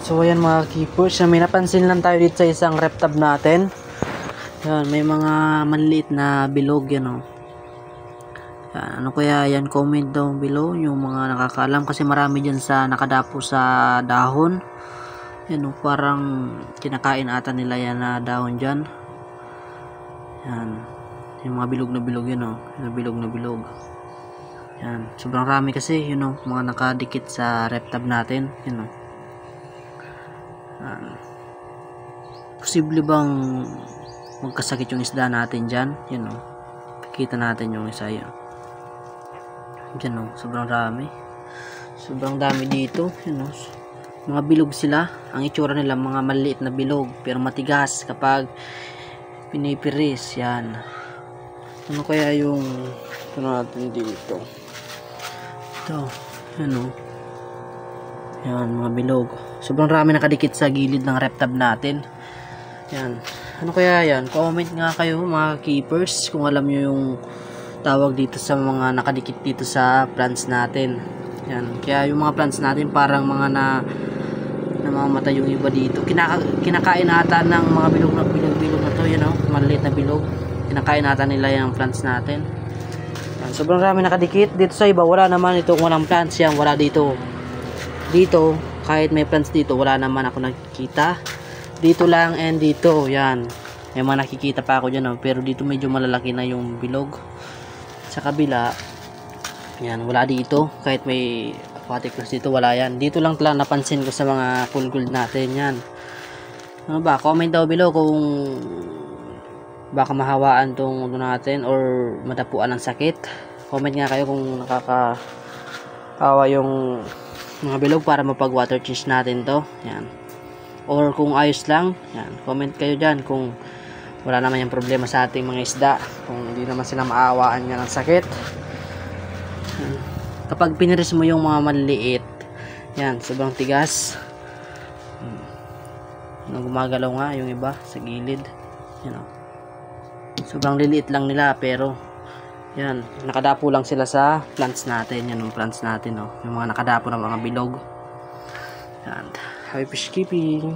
So ayan mga keepers, may napansin lang tayo dito sa isang rep tab natin. Yan, may mga maliit na bilog yan oh. Yan, ano kaya yan, comment down below yung mga nakakaalam kasi marami dyan sa nakadapo sa dahon. Yan oh, parang kinakain ata nila yan na dahon dyan. Yan, yung mga bilog na bilog yun oh, yung bilog na bilog. Yan, sobrang rami kasi yun oh, mga nakadikit sa rep tab natin. Yun oh. Posible bang magkasakit yung isda natin dyan? Yun o, kita natin yung isa yun dyan o, sobrang dami dito. Yun o, mga bilog sila, ang itsura nila mga maliit na bilog pero matigas kapag pinipiris. Yan, ano kaya yung ito natin dito, ito, yun o, yan mga bilog, sobrang rami nakadikit sa gilid ng rep tab natin. Yan, ano kaya yan, comment nga kayo mga keepers kung alam nyo yung tawag dito sa mga nakadikit dito sa plants natin. Yan, kaya yung mga plants natin parang mga namamatay yung iba dito. Kinakain ata ng mga bilog na to, you know, maliit na bilog, kinakain ata nila yung plants natin. Yan, sobrang rami nakadikit dito sa iba, wala naman itong walang plants. Yan, wala dito kahit may plants dito wala naman ako nakikita. Dito lang and dito, yan, may mga nakikita pa ako dyan oh, pero dito medyo malalaki na yung bilog. Sa kabila, yan, wala dito, kahit may aquatic plants dito wala yan. Dito lang talaga napansin ko sa mga cool gold natin. Yan, ano ba, comment daw below kung baka mahawaan tong natin or madapuan ng sakit. Comment nga kayo kung nakakahawa yung mga bilog para mapag water change natin to. Yan, or kung ayos lang. Yan, comment kayo dyan kung wala naman yung problema sa ating mga isda, kung hindi naman sila maaawaan nga ng sakit. Yan, kapag piniris mo yung mga maliliit, yan, sobrang tigas. Gumagalaw nga yung iba sa gilid. Yan, sobrang liliit lang nila pero yan, nakadapo lang sila sa plants natin. Yan yung plants natin oh, yung mga nakadapo ng mga bilog. Yan, happy fish keeping.